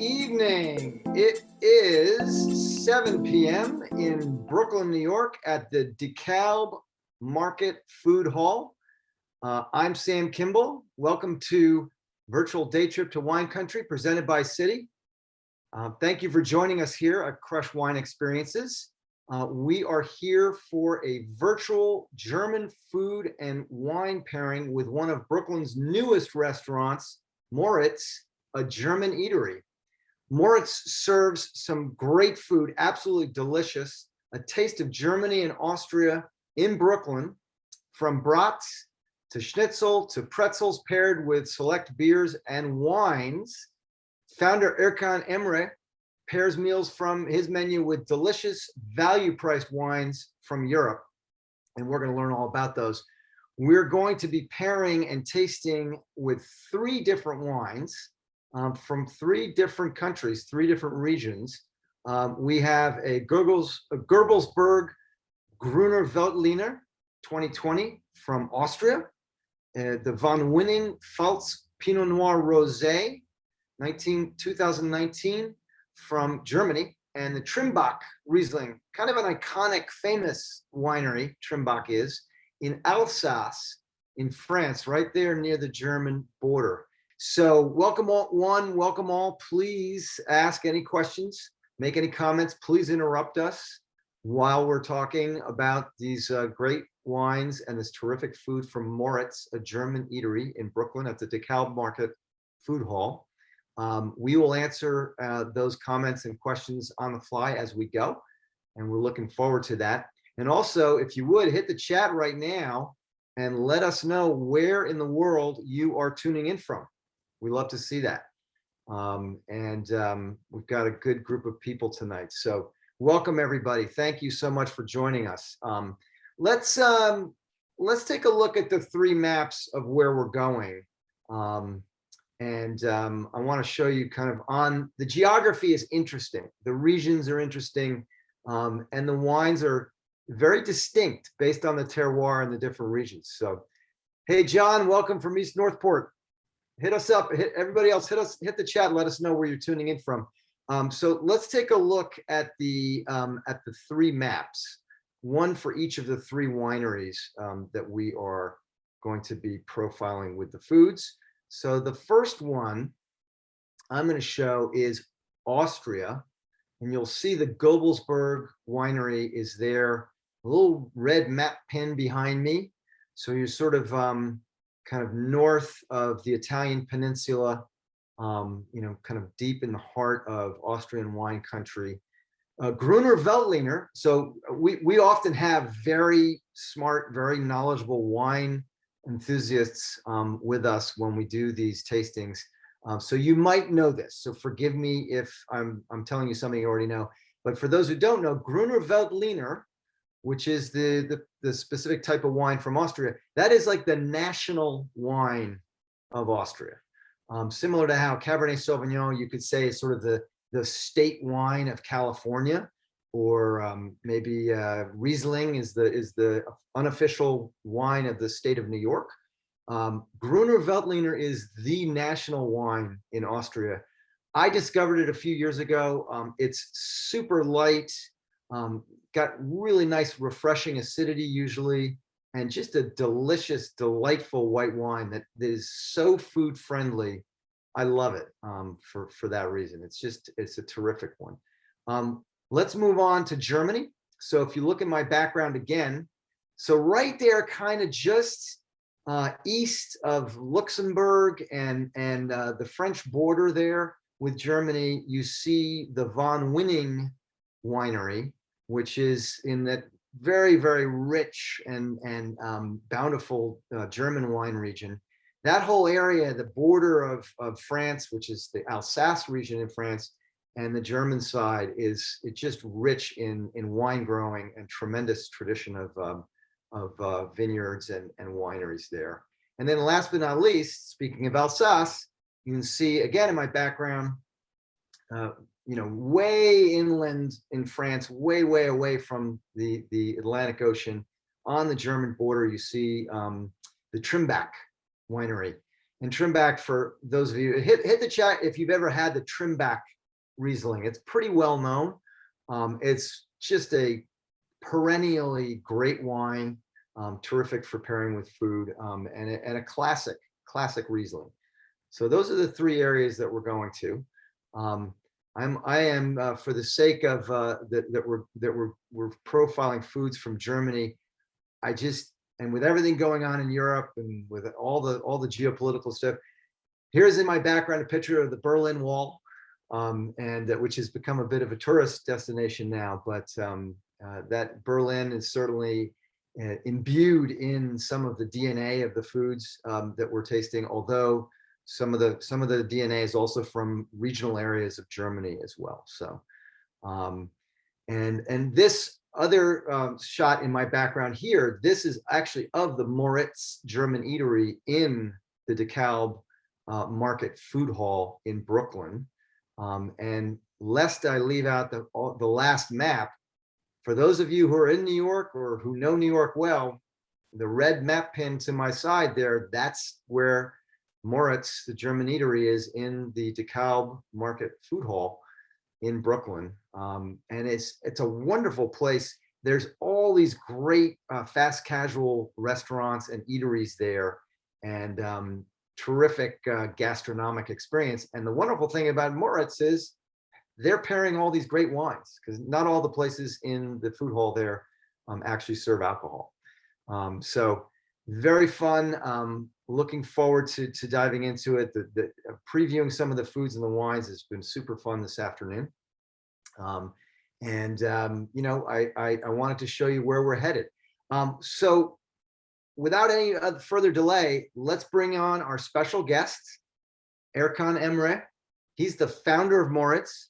evening. It is 7 p.m. in Brooklyn, New York at the DeKalb Market Food Hall. I'm Sam Kimball. Welcome to Virtual Day Trip to Wine Country presented by Citi. Thank you for joining us here at Crush Wine Experiences. We are here for a virtual German food and wine pairing with one of Brooklyn's newest restaurants, Moritz, a German eatery. Moritz serves some great food, absolutely delicious, a taste of Germany and Austria in Brooklyn, from brats to schnitzel to pretzels paired with select beers and wines. Founder Erkan Emre pairs meals from his menu with delicious value-priced wines from Europe, and we're going to learn all about those. We're going to be pairing and tasting with 3 different wines from 3 different countries, 3 different regions. We have a Gerbelsberg Gruner Veltliner 2020 from Austria, the Von Winning Pfalz Pinot Noir Rosé 2019 from Germany, and the Trimbach Riesling, kind of an iconic, famous winery, Trimbach is, in Alsace in France, right there near the German border. So welcome welcome all. Please ask any questions, make any comments. Please interrupt us while we're talking about these great wines and this terrific food from Moritz, a German eatery in Brooklyn at the DeKalb Market Food Hall. We will answer those comments and questions on the fly as we go, and we're looking forward to that. And also, if you would, hit the chat right now and let us know where in the world you are tuning in from. We love to see that. We've got a good group of people tonight. So welcome, everybody. Thank you so much for joining us. Let's take a look at the 3 maps of where we're going. I want to show you kind of on the geography is interesting. The regions are interesting, and the wines are very distinct based on the terroir and the different regions. So, hey, John, welcome from East Northport. Hit us up. Everybody else, hit the chat. Let us know where you're tuning in from. So let's take a look at the 3 maps, one for each of the 3 wineries that we are going to be profiling with the foods. So the first one I'm going to show is Austria, and you'll see the Gerbelsberg winery is there, a little red map pin behind me. So you're sort of kind of north of the Italian peninsula, kind of deep in the heart of Austrian wine country. Gruner Veltliner. So we often have very smart, very knowledgeable wine enthusiasts with us when we do these tastings. So you might know this. So forgive me if I'm telling you something you already know. But for those who don't know, Gruner Veltliner, which is the specific type of wine from Austria, that is like the national wine of Austria. Similar to how Cabernet Sauvignon, you could say, is sort of the state wine of California, or maybe Riesling is the unofficial wine of the state of New York. Gruner Veltliner is the national wine in Austria. I discovered it a few years ago. It's super light, got really nice, refreshing acidity usually, and just a delicious, delightful white wine that is so food friendly. I love it for that reason. It's a terrific one. Let's move on to Germany. So if you look at my background again, so right there, kind of just east of Luxembourg and the French border there with Germany, you see the Von Winning winery, which is in that very, very rich and bountiful German wine region. That whole area, the border of France, which is the Alsace region in France, and the German side it's just rich in wine growing and tremendous tradition of vineyards and wineries there. And then last but not least, speaking of Alsace, you can see again in my background, way inland in France, way away from the Atlantic Ocean, on the German border, you see the Trimbach winery. And Trimbach, for those of you, hit the chat if you've ever had the Trimbach Riesling. It's pretty well known. It's just a perennially great wine, terrific for pairing with food, and a classic Riesling. So those are the three areas that we're going to. I am for the sake of that we're profiling foods from Germany. And with everything going on in Europe and with all the geopolitical stuff, here's in my background a picture of the Berlin Wall, and which has become a bit of a tourist destination now. But that Berlin is certainly imbued in some of the DNA of the foods that we're tasting, although some of the DNA is also from regional areas of Germany as well. So, and this other shot in my background here, this is actually of the Moritz German Eatery in the DeKalb Market Food Hall in Brooklyn. And lest I leave out the last map, for those of you who are in New York or who know New York well, the red map pin to my side there, that's where Moritz, the German Eatery, is, in the DeKalb Market Food Hall in Brooklyn. And it's a wonderful place. There's all these great fast casual restaurants and eateries there, and terrific gastronomic experience. And the wonderful thing about Moritz is they're pairing all these great wines, because not all the places in the food hall there actually serve alcohol. So very fun. Looking forward to diving into it. The previewing some of the foods and the wines has been super fun this afternoon. You know, I wanted to show you where we're headed. So without any further delay, let's bring on our special guest, Erkan Emre. He's the founder of Moritz.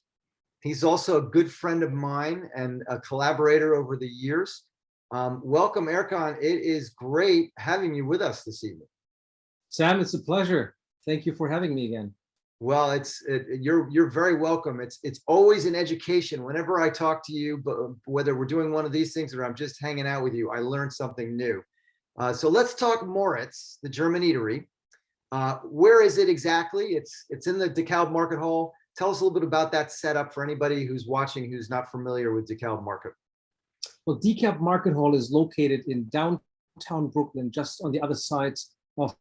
He's also a good friend of mine and a collaborator over the years. Welcome, Erkan. It is great having you with us this evening. Sam, it's a pleasure. Thank you for having me again. Well, you're very welcome. It's always an education whenever I talk to you, but whether we're doing one of these things or I'm just hanging out with you, I learned something new. So let's talk Moritz, the German Eatery. Where is it exactly? It's in the DeKalb Market Hall. Tell us a little bit about that setup for anybody who's watching who's not familiar with DeKalb Market. Well, DeKalb Market Hall is located in downtown Brooklyn, just on the other side of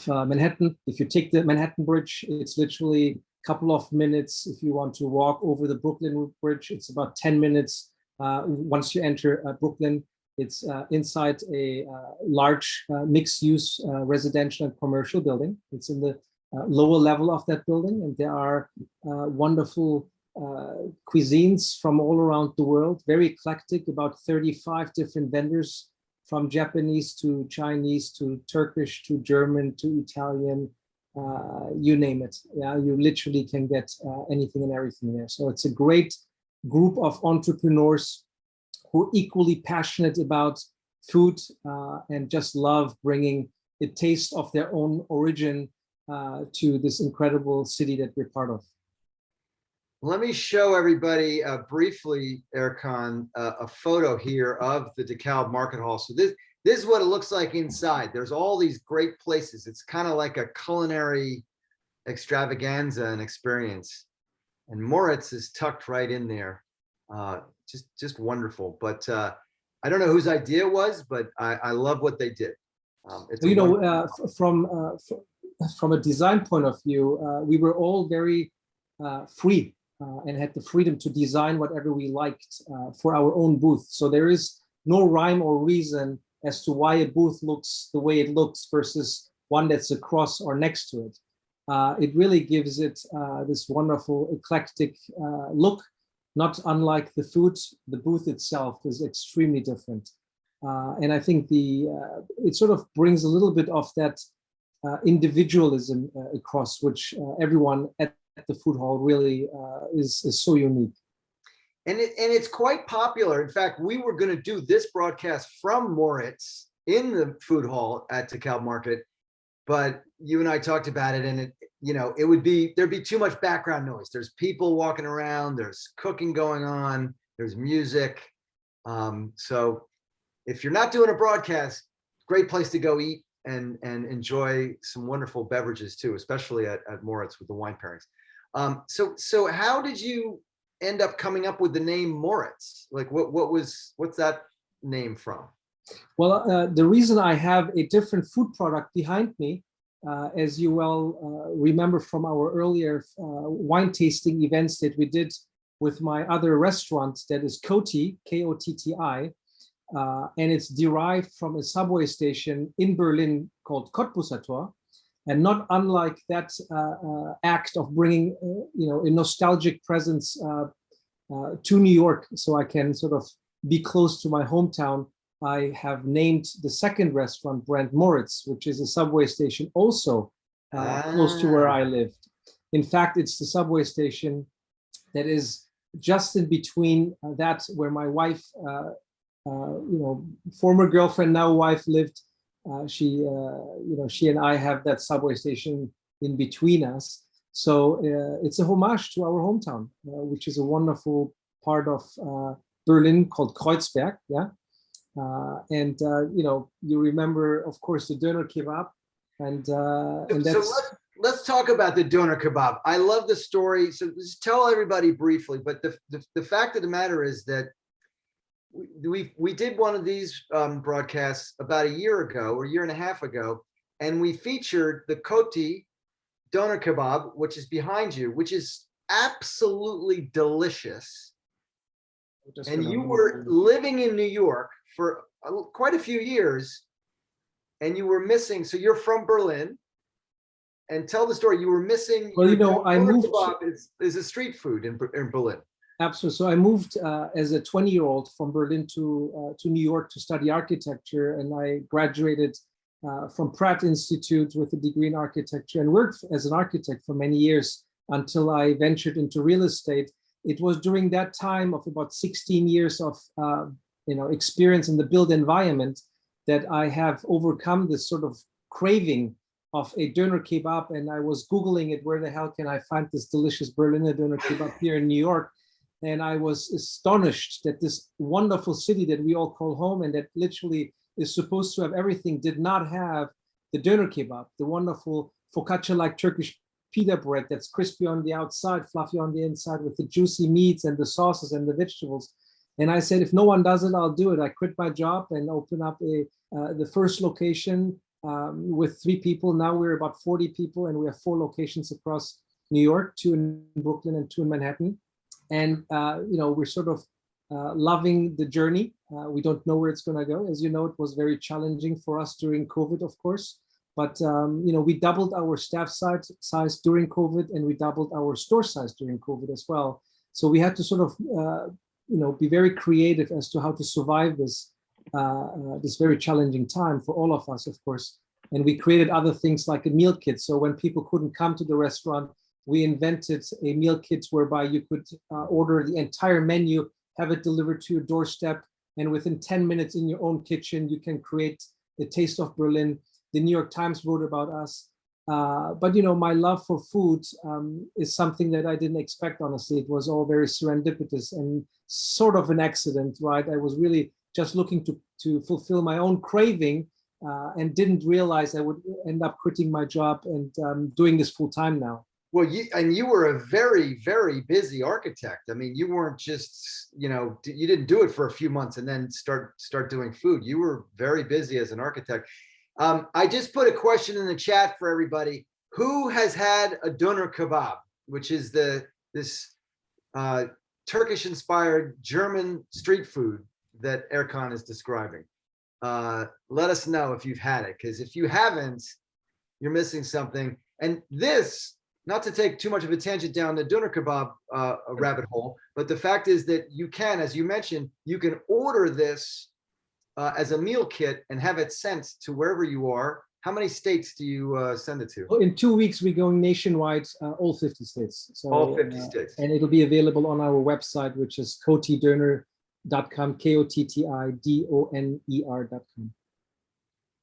Manhattan. If you take the Manhattan Bridge, it's literally a couple of minutes. If you want to walk over the Brooklyn Bridge, it's about 10 minutes. Once you enter Brooklyn, it's inside a large mixed-use residential and commercial building. It's in the lower level of that building, and there are wonderful cuisines from all around the world, very eclectic, about 35 different vendors, from Japanese to Chinese to Turkish to German to Italian, you name it. Yeah, you literally can get anything and everything there. So it's a great group of entrepreneurs who are equally passionate about food and just love bringing the taste of their own origin to this incredible city that we're part of. Let me show everybody briefly, Erkan, a photo here of the DeKalb Market Hall. So this is what it looks like inside. There's all these great places. It's kind of like a culinary extravaganza and experience. And Moritz is tucked right in there. Just wonderful. But I don't know whose idea it was, but I love what they did. You know, from a design point of view, we were all very free. And had the freedom to design whatever we liked for our own booth. So there is no rhyme or reason as to why a booth looks the way it looks versus one that's across or next to it. It really gives it this wonderful eclectic look, not unlike the food. The booth itself is extremely different. And I think it sort of brings a little bit of that individualism across, which everyone at the food hall really is so unique. And it's quite popular. In fact, we were going to do this broadcast from Moritz in the food hall at DeKalb Market, but you and I talked about it, and there'd be too much background noise. There's people walking around, there's cooking going on, there's music. So if you're not doing a broadcast, great place to go eat and enjoy some wonderful beverages too, especially at Moritz with the wine pairings. So how did you end up coming up with the name Moritz? Like what's that name from? Well, the reason I have a different food product behind me, as you well remember from our earlier wine tasting events that we did with my other restaurant, that is Coti, K-O-T-T-I, and it's derived from a subway station in Berlin called Cottbusser. And not unlike that act of bringing, a nostalgic presence to New York, so I can sort of be close to my hometown, I have named the second restaurant brand Moritz, which is a subway station also close to where I lived. In fact, it's the subway station that is just in between that where my wife, former girlfriend, now wife, lived. She and I have that subway station in between us. So it's a homage to our hometown, which is a wonderful part of Berlin called Kreuzberg. Yeah. You remember, of course, the doner kebab, and that's. So let's talk about the doner kebab. I love the story. So just tell everybody briefly. But the fact of the matter is that we did one of these broadcasts about a year ago or a year and a half ago, and we featured the Coti doner kebab, which is behind you, which is absolutely delicious. And you were living in New York for quite a few years, and you were missing. So you're from Berlin, and tell the story. You were missing. Well, I moved. Kebab is a street food in Berlin. Absolutely. So I moved as a 20-year-old from Berlin to New York to study architecture, and I graduated from Pratt Institute with a degree in architecture and worked as an architect for many years until I ventured into real estate. It was during that time of about 16 years of experience in the built environment that I have overcome this sort of craving of a doner kebab, and I was Googling it, where the hell can I find this delicious Berliner doner kebab here in New York? And I was astonished that this wonderful city that we all call home and that literally is supposed to have everything did not have the doner kebab, the wonderful focaccia-like Turkish pita bread that's crispy on the outside, fluffy on the inside, with the juicy meats and the sauces and the vegetables. And I said, if no one does it, I'll do it. I quit my job and opened up the first location with 3 people. Now we're about 40 people, and we have 4 locations across New York, 2 in Brooklyn and 2 in Manhattan. And we're sort of loving the journey. We don't know where it's going to go. As you know, it was very challenging for us during COVID, of course. But we doubled our staff size during COVID, and we doubled our store size during COVID as well. So we had to sort of be very creative as to how to survive this very challenging time for all of us, of course. And we created other things like a meal kit. So when people couldn't come to the restaurant, we invented a meal kit whereby you could order the entire menu, have it delivered to your doorstep, and within 10 minutes in your own kitchen, you can create the taste of Berlin. The New York Times wrote about us. But my love for food is something that I didn't expect, honestly. It was all very serendipitous and sort of an accident, right? I was really just looking to fulfill my own craving and didn't realize I would end up quitting my job and doing this full time now. Well, you were a very, very busy architect. I mean, you weren't just, you didn't do it for a few months and then start doing food. You were very busy as an architect. I just put a question in the chat for everybody. Who has had a doner kebab, which is this Turkish-inspired German street food that Erkan is describing? Let us know if you've had it, because if you haven't, you're missing something. And this, not to take too much of a tangent down the doner kebab rabbit hole, but the fact is that you can, as you mentioned, you can order this as a meal kit and have it sent to wherever you are. How many states do you send it to? In 2 weeks, we're going nationwide, all 50 states. So, all 50 states. And it'll be available on our website, which is kotidoner.com, KOTTIDONER.com.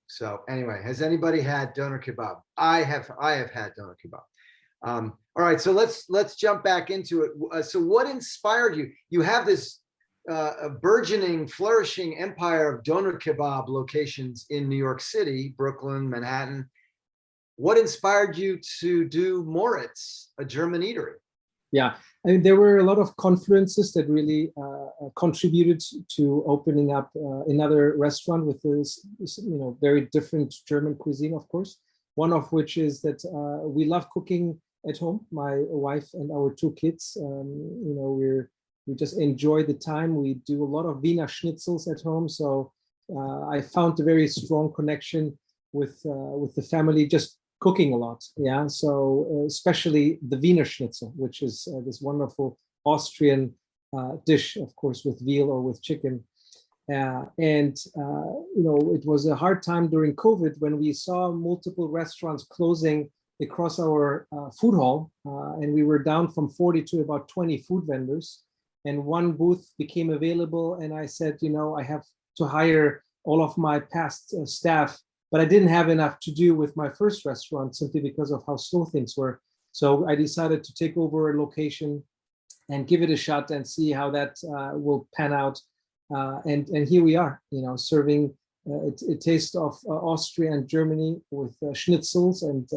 So anyway, has anybody had doner kebab? I have had doner kebab. All right, so let's jump back into it. So what inspired you? You have this a burgeoning, flourishing empire of doner kebab locations in New York City, Brooklyn, Manhattan. What inspired you to do Moritz, a German eatery? Yeah, I mean, there were a lot of confluences that really contributed to opening up another restaurant with this, very different German cuisine, of course. One of which is that we love cooking at home, my wife and our two kids. We just enjoy the time. We do a lot of Wiener schnitzels at home. So I found a very strong connection with the family, just cooking a lot. Yeah. So especially the Wiener Schnitzel, which is this wonderful Austrian dish, of course, with veal or with chicken. It was a hard time during COVID when we saw multiple restaurants closing across our food hall, and we were down from 40 to about 20 food vendors, and one booth became available, and I said, I have to hire all of my past staff, but I didn't have enough to do with my first restaurant simply because of how slow things were. So I decided to take over a location and give it a shot and see how that will pan out. And here we are, serving a taste of Austria and Germany with schnitzels and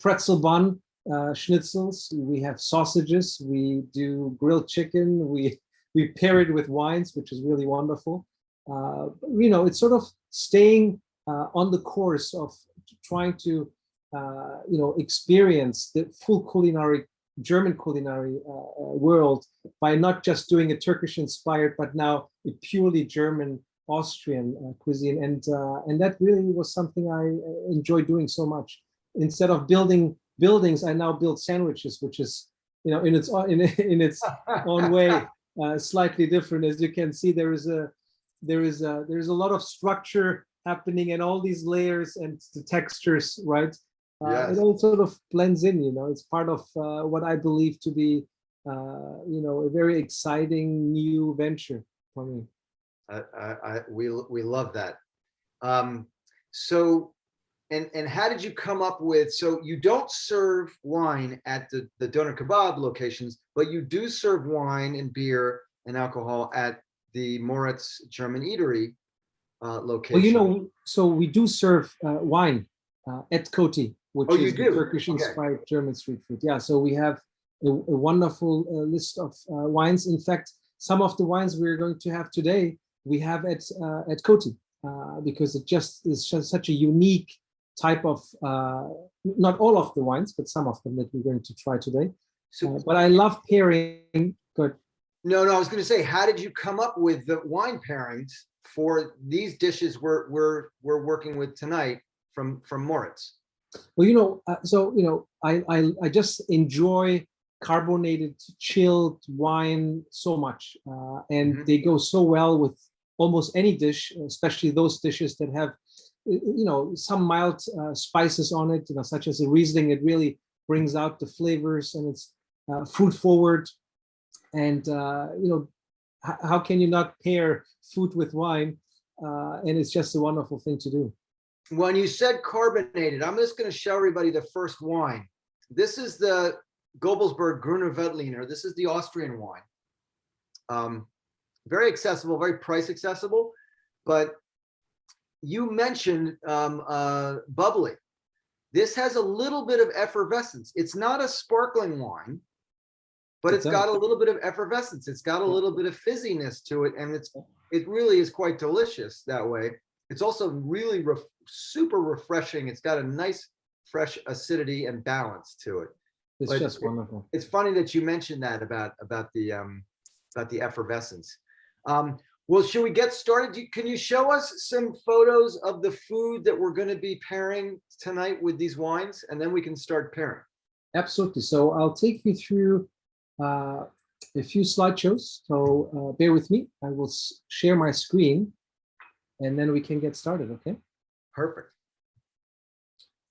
pretzel bun schnitzels. We have sausages. We do grilled chicken. We pair it with wines, which is really wonderful. It's sort of staying on the course of trying to, experience the full German culinary world by not just doing a Turkish-inspired, but now a purely German Austrian cuisine, and that really was something I enjoy doing so much. Instead of building buildings, I now build sandwiches, which is, in its own way, slightly different. As you can see, there is a lot of structure happening and all these layers and the textures, right? Yes. It all sort of blends in, it's part of what I believe to be, a very exciting new venture for me. We love that. So, and how did you come up with, so you don't serve wine at the doner kebab locations, but you do serve wine and beer and alcohol at the Moritz German Eatery location. Well, so we do serve wine at Citi, which is the Turkish-inspired German street food. Yeah, so we have a wonderful list of wines. In fact, some of the wines we're going to have today, we have at Citi, because it just is just such a unique type of, not all of the wines, but some of them that we're going to try today. So, but I love pairing. Good. No, I was going to say, how did you come up with the wine pairings for these dishes we're working with tonight from Moritz? Well, I just enjoy carbonated, chilled wine so much, and they go so well with almost any dish, especially those dishes that have, some mild spices on it, such as a Riesling. It really brings out the flavors, and it's food forward. And how can you not pair food with wine? And it's just a wonderful thing to do. When you said carbonated, I'm just going to show everybody the first wine. This is the Gobelsberg Gruner Veltliner. This is the Austrian wine. Very accessible, very price accessible. But you mentioned bubbly. This has a little bit of effervescence. It's not a sparkling wine, but it's got a little bit of effervescence. It's got a little bit of fizziness to it, and it really is quite delicious that way. It's also really super refreshing. It's got a nice, fresh acidity and balance to it. It's just wonderful. It's funny that you mentioned that about the effervescence. Well, should we get started? Can you show us some photos of the food that we're going to be pairing tonight with these wines, and then we can start pairing? Absolutely. So I'll take you through a few slideshows. So bear with me. I will share my screen, and then we can get started. Okay. Perfect.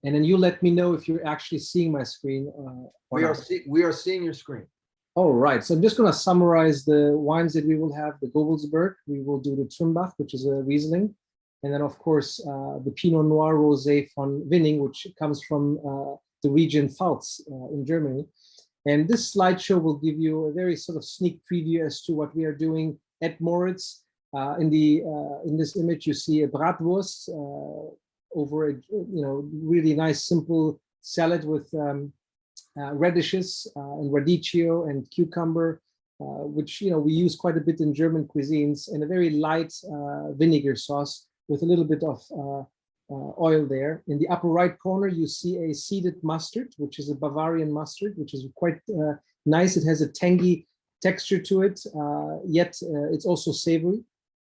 And then you let me know if you're actually seeing my screen. We are seeing your screen. All right, so I'm just going to summarize the wines that we will have. The Gobelsberg, we will do the Trimbach, which is a Riesling. And then, of course, the Pinot Noir Rosé von Winning, which comes from the region Pfalz in Germany. And this slideshow will give you a very sort of sneak preview as to what we are doing at Moritz. In this image, you see a bratwurst over a really nice simple salad with radishes and radicchio and cucumber, which we use quite a bit in German cuisines, and a very light vinegar sauce with a little bit of oil there. In the upper right corner, you see a seeded mustard, which is a Bavarian mustard, which is quite nice. It has a tangy texture to it, yet it's also savory.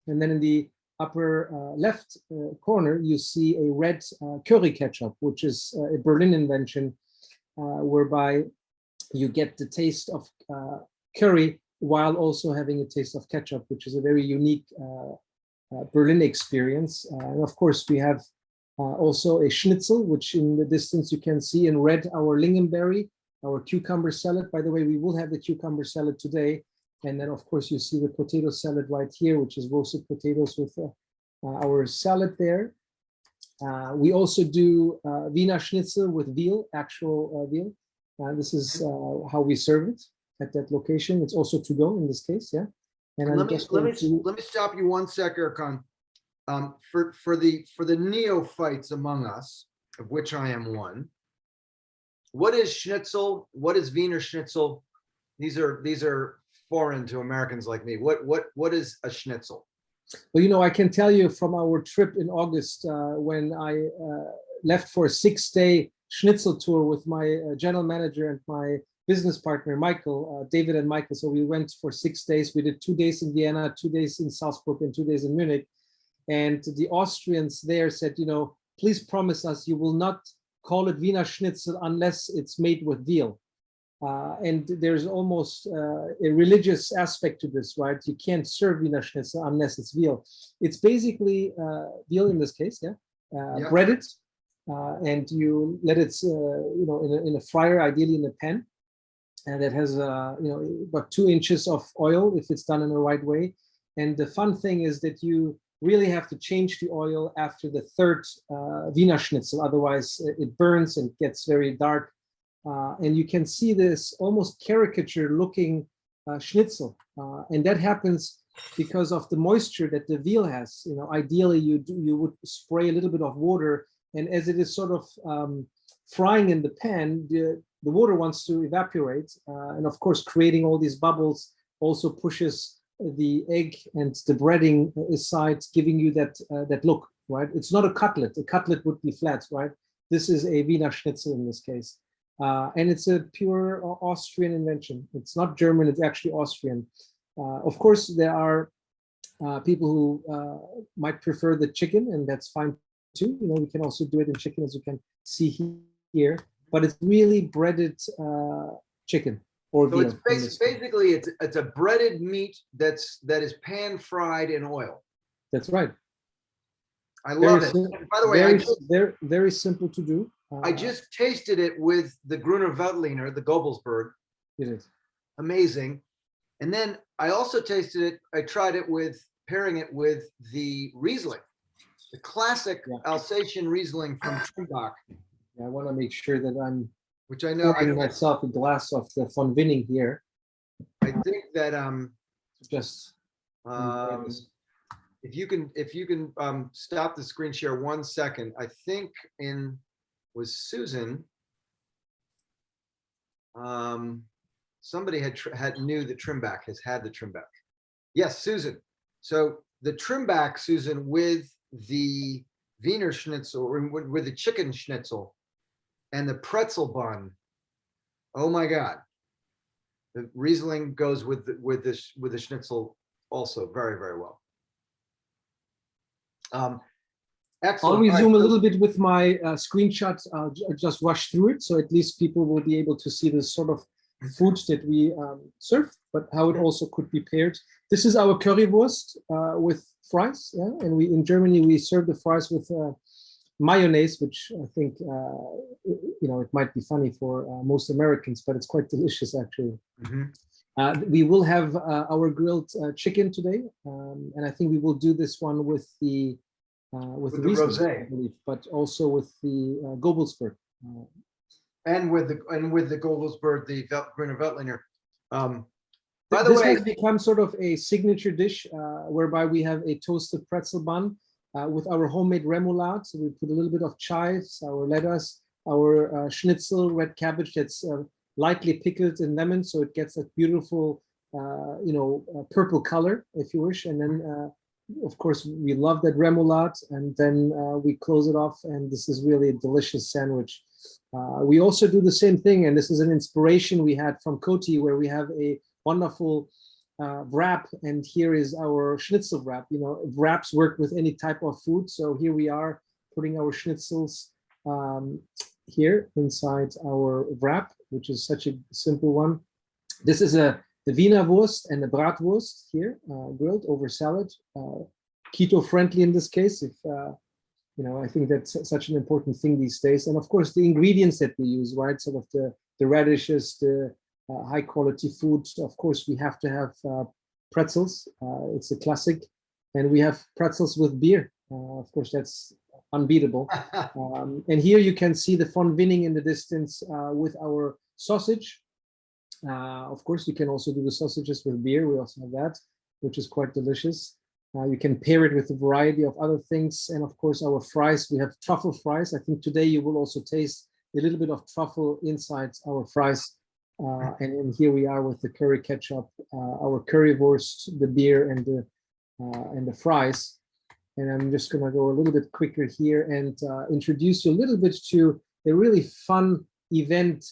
And then in the upper left corner, you see a red curry ketchup, which is a Berlin invention, whereby you get the taste of curry while also having a taste of ketchup, which is a very unique Berlin experience. And of course, we have also a schnitzel, which in the distance you can see in red, our lingonberry, our cucumber salad. By the way, we will have the cucumber salad today. And then, of course, you see the potato salad right here, which is roasted potatoes with our salad there. We also do Wiener Schnitzel with veal, actual veal. This is how we serve it at that location. It's also to go in this case, yeah. And let me stop you one sec, Erkan. For the neophytes among us, of which I am one, what is schnitzel? What is Wiener Schnitzel? These are foreign to Americans like me. What is a schnitzel? Well, I can tell you from our trip in August when I left for a 6-day schnitzel tour with my general manager and my business partner, Michael, David and Michael. So we went for 6 days. We did 2 days in Vienna, 2 days in Salzburg, and 2 days in Munich. And the Austrians there said, please promise us you will not call it Wiener Schnitzel unless it's made with veal. And there's almost a religious aspect to this, right? You can't serve Wiener Schnitzel unless it's veal. It's basically veal in this case, breaded, and you let it, in a fryer, ideally in a pan, and that has, about 2 inches of oil if it's done in the right way. And the fun thing is that you really have to change the oil after the 3rd Wiener Schnitzel, otherwise it burns and gets very dark. And you can see this almost caricature looking schnitzel. And that happens because of the moisture that the veal has. Ideally you would spray a little bit of water, and as it is sort of frying in the pan, the water wants to evaporate. And of course, creating all these bubbles also pushes the egg and the breading aside, giving you that look, right? It's not a cutlet. A cutlet would be flat, right? This is a Wiener Schnitzel in this case. And it's a pure Austrian invention. It's not German, it's actually Austrian. Of course, there are people who might prefer the chicken, and that's fine too. We can also do it in chicken, as you can see here, but it's really breaded chicken. So it's basically it's a breaded meat that is pan fried in oil. That's right. I love it. By the way, very simple to do. I just tasted it with the Gruner Veltliner, the Gobelsberg. It is amazing. And then I also tasted it. I tried it pairing it with the Riesling, the classic Alsatian Riesling from Trimbach. I want to make sure that I'm. Which I know. Pouring myself a glass of the von Winning here. I think that just. If you can stop the screen share 1 second, I think was Susan. Somebody knew that Trimbach has had the Trimbach. Yes, Susan. So the Trimbach, Susan, with the Wiener Schnitzel, or with the chicken schnitzel, and the pretzel bun. Oh my God! The Riesling goes with the schnitzel also very, very well. Excellent. I'll resume a little bit with my screenshot. I'll just rush through it, so at least people will be able to see the sort of food that we serve, but how it also could be paired. This is our currywurst with fries, and in Germany we serve the fries with mayonnaise, which I think it might be funny for most Americans, but it's quite delicious actually. We will have our grilled chicken today, and I think we will do this one with the Riesling, I believe, but also with the Gobelsberg. And with the Gobelsberg, the Gruner Veltliner. By the This way, has become sort of a signature dish whereby we have a toasted pretzel bun with our homemade remoulade. So we put a little bit of chives, our lettuce, our schnitzel, red cabbage that's lightly pickled in lemon, so it gets a beautiful, purple color, if you wish. And then, of course, we love that remoulade, and then we close it off, and this is really a delicious sandwich. We also do the same thing, and this is an inspiration we had from Citi, where we have a wonderful wrap, and here is our schnitzel wrap. You know, wraps work with any type of food, so here we are putting our schnitzels here inside our wrap, which is such a simple one. This is the Wiener Wurst and the bratwurst here, grilled over salad, keto friendly in this case. If I think that's such an important thing these days. And of course, the ingredients that we use, right? Sort of the radishes, the high quality food. Of course, we have to have pretzels. It's a classic, and we have pretzels with beer. Of course, that's unbeatable. And here you can see the von Winning in the distance with our sausage. Of course, you can also do the sausages with beer. We also have that, which is quite delicious. You can pair it with a variety of other things. And of course, our fries, we have truffle fries. I think today you will also taste a little bit of truffle inside our fries. And here we are with the curry ketchup, our currywurst, the beer, and the fries. And I'm just going to go a little bit quicker here and introduce you a little bit to a really fun event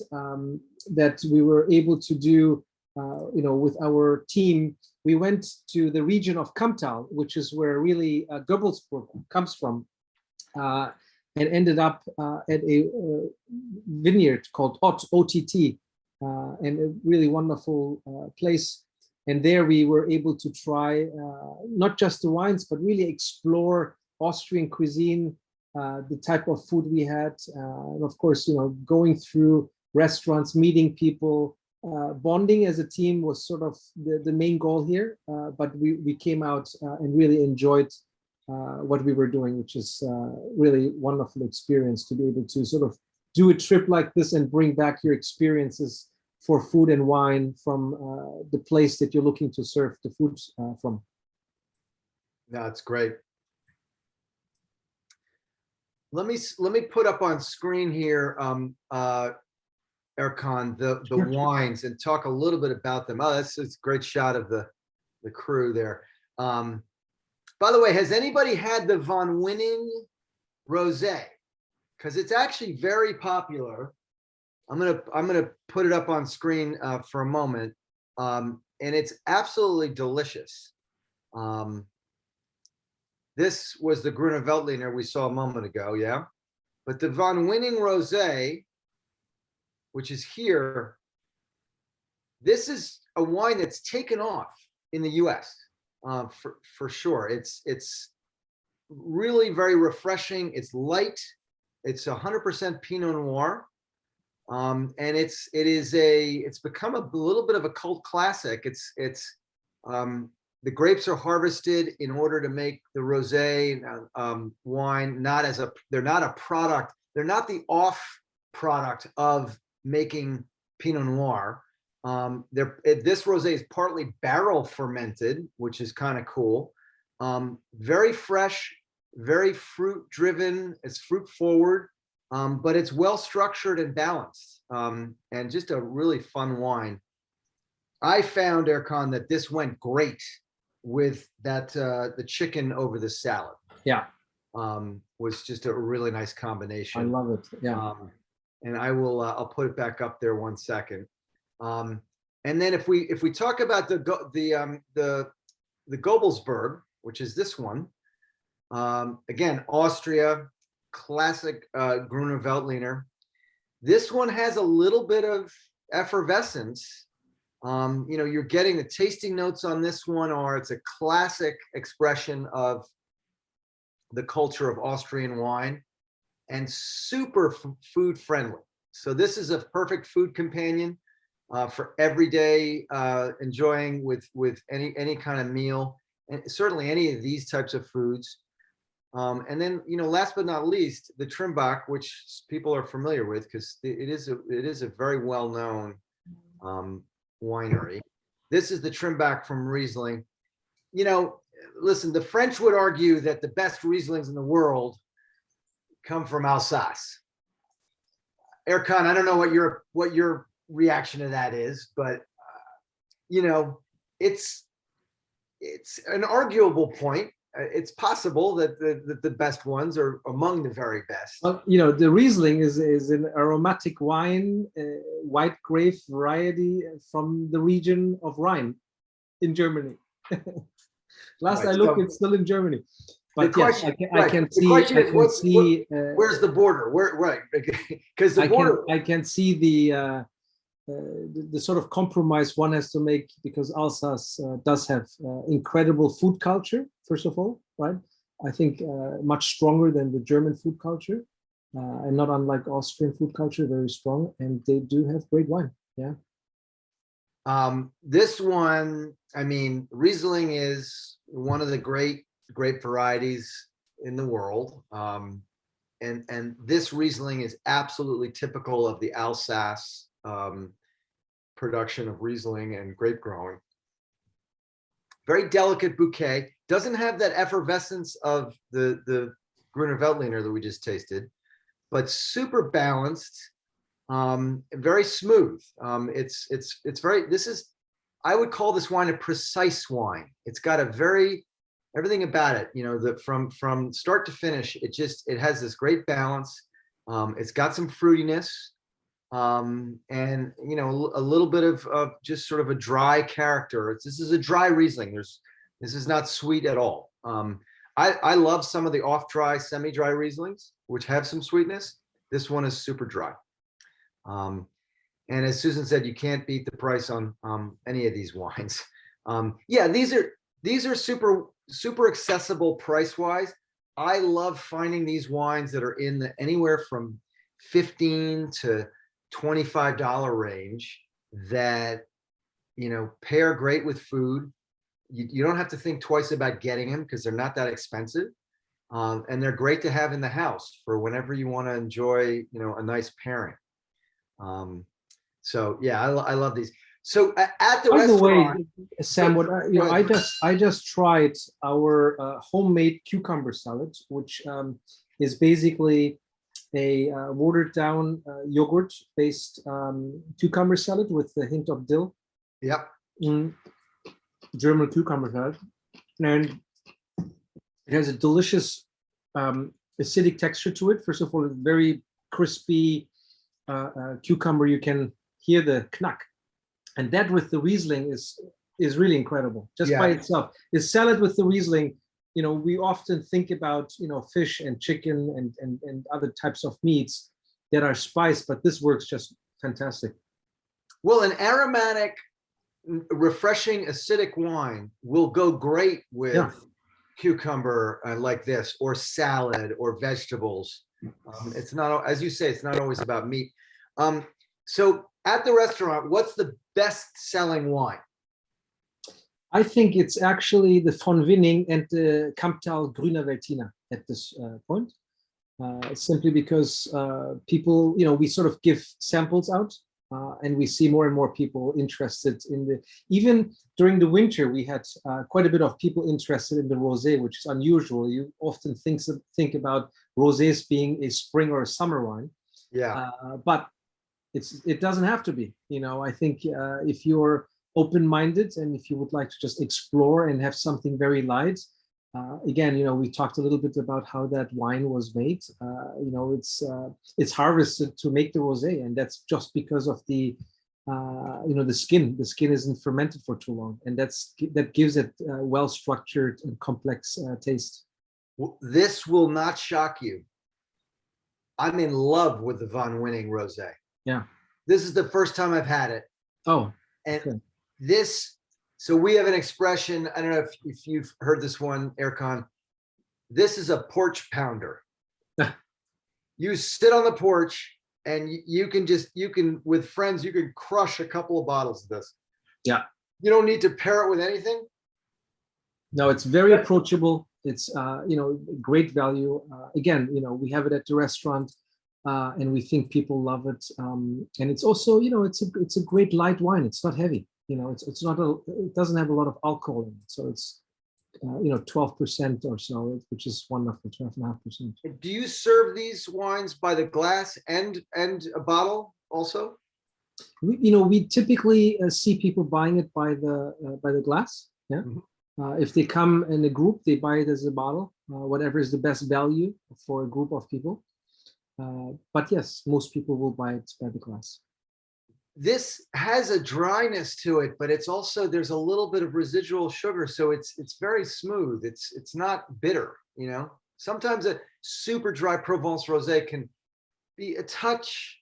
that we were able to do, with our team. We went to the region of Kamtal, which is where really Goebbelsburg comes from, and ended up at a vineyard called OTT, and a really wonderful place. And there we were able to try not just the wines, but really explore Austrian cuisine, the type of food we had, and of course, going through restaurants, meeting people, bonding as a team was sort of the main goal here. But we came out and really enjoyed what we were doing, which is really wonderful experience to be able to sort of do a trip like this and bring back your experiences for food and wine from the place that you're looking to serve the food from. That's great. Let me put up on screen here, Erkan, the Sure. wines, and talk a little bit about them. Oh, that's a great shot of the crew there. By the way, has anybody had the von Winning Rosé? Because it's actually very popular. I'm gonna put it up on screen for a moment, and it's absolutely delicious. This was the Gruner Veltliner we saw a moment ago, yeah. But the von Winning Rosé, which is here, this is a wine that's taken off in the U.S. For sure. It's really very refreshing. It's light. It's 100% Pinot Noir. And it's become a little bit of a cult classic. The grapes are harvested in order to make the rosé wine. They're not a product. They're not the off product of making Pinot Noir. This rosé is partly barrel fermented, which is kind of cool. Very fresh, very fruit driven. It's fruit forward. But it's well structured and balanced, and just a really fun wine. I found, Erkan, that this went great with that the chicken over the salad. Yeah, was just a really nice combination. I love it. Yeah, and I'll put it back up there 1 second. And then if we talk about the Goebbelsburg, which is this one, again, Austria. Classic Gruner Veltliner. This one has a little bit of effervescence. You're getting the tasting notes on this one it's a classic expression of the culture of Austrian wine, and super food friendly. So this is a perfect food companion for everyday enjoying with any kind of meal, and certainly any of these types of foods. And then, last but not least, the Trimbach, which people are familiar with because it is a very well-known winery. This is the trim back from Riesling. You know, listen, the French would argue that the best Rieslings in the world come from Alsace. Erkan, I don't know what your reaction to that is, but you know, it's an arguable point. It's possible that the best ones are among the very best. Well, you know, the Riesling is an aromatic wine, white grape variety from the region of Rhine in Germany. Last I looked, it's still in Germany. But yes, I can see. Where's the border? Where, right? Because the border. I can see the sort of compromise one has to make, because Alsace does have incredible food culture, first of all, right? I think much stronger than the German food culture, and not unlike Austrian food culture, very strong, and they do have great wine. Yeah. This one, I mean, Riesling is one of the great varieties in the world. And this Riesling is absolutely typical of the Alsace production of Riesling and grape growing. Very delicate bouquet. Doesn't have that effervescence of the Gruner Veltliner that we just tasted, but super balanced, very smooth. It's very, I would call this wine a precise wine. It's got a very, everything about it, you know, from start to finish, it has this great balance. It's got some fruitiness, and you know, a little bit of just sort of a dry character. This is a dry Riesling. This is not sweet at all. I love some of the off-dry, semi-dry Rieslings, which have some sweetness. This one is super dry. And as Susan said, you can't beat the price on any of these wines. Yeah, these are super accessible price-wise. I love finding these wines that are in anywhere from $15 to $25 range that, you know, pair great with food. You don't have to think twice about getting them because they're not that expensive. And they're great to have in the house for whenever you want to enjoy, you know, a nice pairing. So yeah, I love these. So at the restaurant. By the way, Sam, I just tried our homemade cucumber salad, which is basically a watered down yogurt based cucumber salad with a hint of dill. Yep. German cucumber salad, and it has a delicious acidic texture to it. First of all, very crispy cucumber. You can hear the knack, and that with the Riesling is really incredible just by itself. The salad with the Riesling, you know, we often think about, you know, fish and chicken and other types of meats that are spiced, but this works just fantastic. Well, an aromatic, refreshing, acidic wine will go great with cucumber like this, or salad, or vegetables. It's not, as you say, it's not always about meat. So at the restaurant, what's the best-selling wine? I think it's actually the von Winning and the Kamptal Grüner Veltliner at this point, simply because people, you know, we sort of give samples out, and we see more and more people interested in even during the winter, we had quite a bit of people interested in the rosé, which is unusual. You often think about rosés being a spring or a summer wine. Yeah. But it doesn't have to be, you know. I think if you're open-minded and if you would like to just explore and have something very light, again, you know, we talked a little bit about how that wine was made. You know, it's harvested to make the rosé, and that's just because of the you know, the skin. The skin isn't fermented for too long, and that gives it a well-structured and complex taste. This will not shock you. I'm in love with the von Winning rosé. Yeah. This is the first time I've had it. Oh. And okay. So we have an expression, I don't know if you've heard this one, Erkan. This is a porch pounder. You sit on the porch and you can, with friends, you can crush a couple of bottles of this. Yeah. You don't need to pair it with anything. No, it's very approachable. It's, you know, great value. Again, you know, we have it at the restaurant. And we think people love it, and it's also, you know, it's a great light wine. It's not heavy. it's not it doesn't have a lot of alcohol in it, so it's 12% or so, which is wonderful, 12.5%. Do you serve these wines by the glass and a bottle also? We typically see people buying it by the glass. Yeah. If they come in a group, they buy it as a bottle, whatever is the best value for a group of people. But yes, most people will buy it by the glass. This has a dryness to it, but it's also, there's a little bit of residual sugar, so it's very smooth. It's not bitter, Sometimes a super dry Provence rosé can be a touch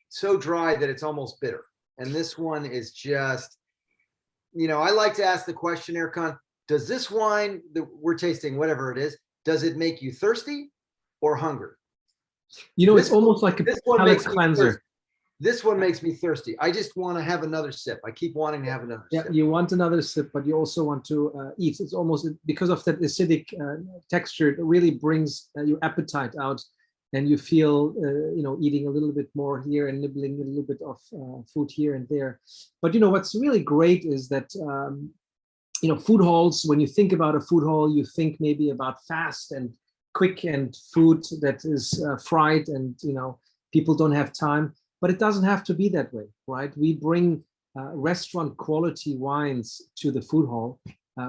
so dry that it's almost bitter. And this one is just, I like to ask the question, Erkan, does this wine that we're tasting, whatever it is, does it make you thirsty or hungry? It's almost like a palate cleanser. This one makes me thirsty. I just want to have another sip. I keep wanting to have another sip. Yeah, you want another sip, but you also want to eat. It's almost, because of that acidic texture, it really brings your appetite out, and you feel, eating a little bit more here and nibbling a little bit of food here and there. But what's really great is that food halls. When you think about a food hall, you think maybe about fast and quick and food that is fried, and people don't have time. But it doesn't have to be that way, right? We bring restaurant quality wines to the food hall.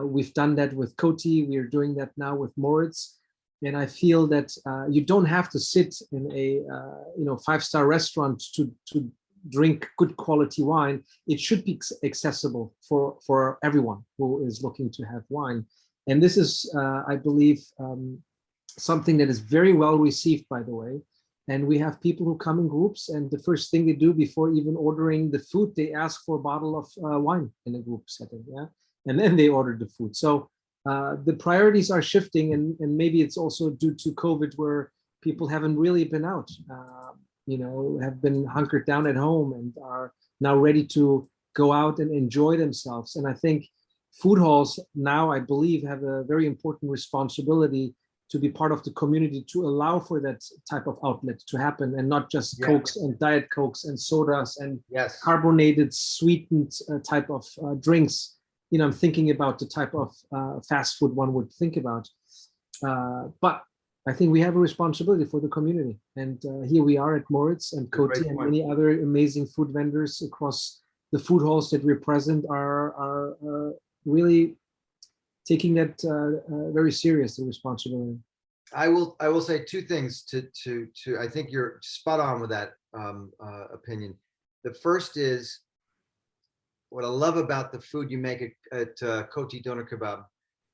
We've done that with Citi. We're doing that now with Moritz. And I feel that you don't have to sit in a 5-star restaurant to drink good quality wine. It should be accessible for everyone who is looking to have wine. And this is, I believe, something that is very well received, by the way. And we have people who come in groups, and the first thing they do before even ordering the food, they ask for a bottle of wine in a group setting, yeah, and then they order the food. So the priorities are shifting, and maybe it's also due to COVID, where people haven't really been out, have been hunkered down at home and are now ready to go out and enjoy themselves. And I think food halls now, I believe, have a very important responsibility to be part of the community, to allow for that type of outlet to happen, and not just Cokes and Diet Cokes and sodas and carbonated, sweetened type of drinks. I'm thinking about the type of fast food one would think about. But I think we have a responsibility for the community. And here we are at Moritz and Citi and many other amazing food vendors across the food halls that we're present are really taking that very serious, the responsibility. I will say two things to I think you're spot on with that opinion. The first is, what I love about the food you make at Coti Doner Kebab,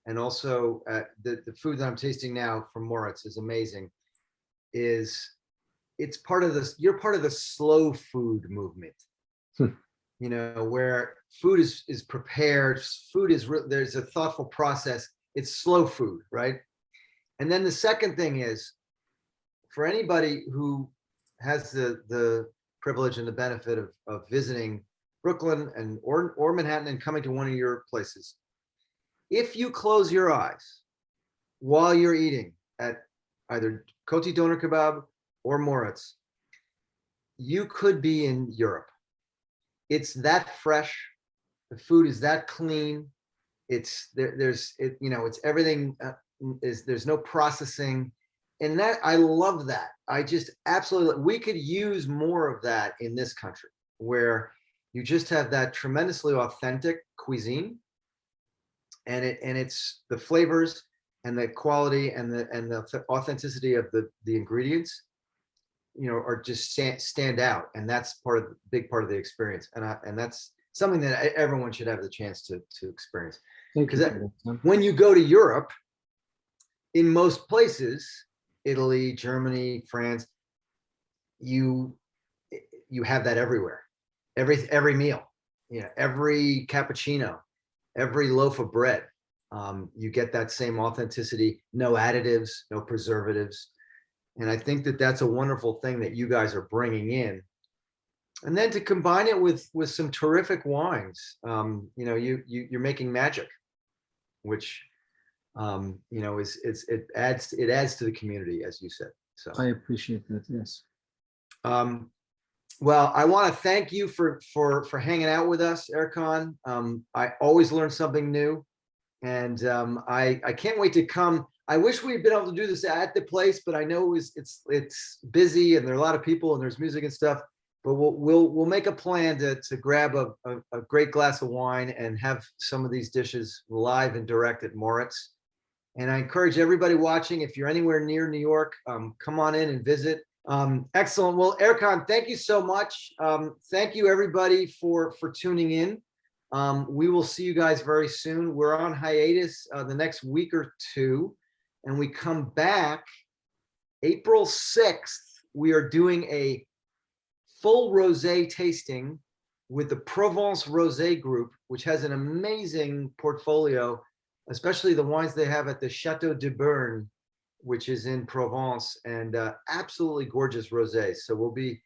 and also the food that I'm tasting now from Moritz is amazing, is it's part of this, you're part of the slow food movement. Where food is prepared, food is there's a thoughtful process. It's slow food, right? And then the second thing is, for anybody who has the privilege and the benefit of visiting Brooklyn or Manhattan and coming to one of your places, if you close your eyes while you're eating at either Coti Doner Kebab or Moritz, you could be in Europe. It's that fresh. The food is that clean. It's it's everything there's no processing, and that, I love that. I just absolutely, we could use more of that in this country, where you just have that tremendously authentic cuisine, and it's the flavors and the quality and the authenticity of the ingredients, are just stand out, and that's big part of the experience, and that's something that everyone should have the chance to experience. Because when you go to Europe, in most places, Italy, Germany, France, you have that everywhere, every meal, every cappuccino, every loaf of bread, you get that same authenticity, no additives, no preservatives. And I think that that's a wonderful thing that you guys are bringing in. And then to combine it with some terrific wines, you're making magic, which, it adds to the community, as you said. So I appreciate that. Yes. Well, I want to thank you for hanging out with us, Erkan. I always learn something new, and I can't wait to come. I wish we'd been able to do this at the place, but I know it's busy and there are a lot of people and there's music and stuff. But we'll make a plan to grab a great glass of wine and have some of these dishes live and direct at Moritz. And I encourage everybody watching, if you're anywhere near New York, come on in and visit. Excellent. Well, Erkan, thank you so much. Thank you everybody for tuning in. We will see you guys very soon. We're on hiatus the next week or two, and we come back April 6th. We are doing a full rosé tasting with the Provence Rosé Group, which has an amazing portfolio, especially the wines they have at the Chateau de Berne, which is in Provence, and absolutely gorgeous rosés. So we'll be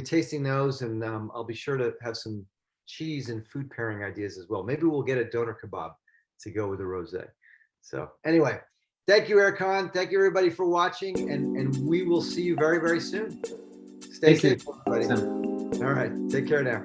tasting those, and I'll be sure to have some cheese and food pairing ideas as well. Maybe we'll get a doner kebab to go with the rosé. So anyway, thank you, Erkan. Thank you everybody for watching, and we will see you very, very soon. Stay safe, everybody. All right, take care now.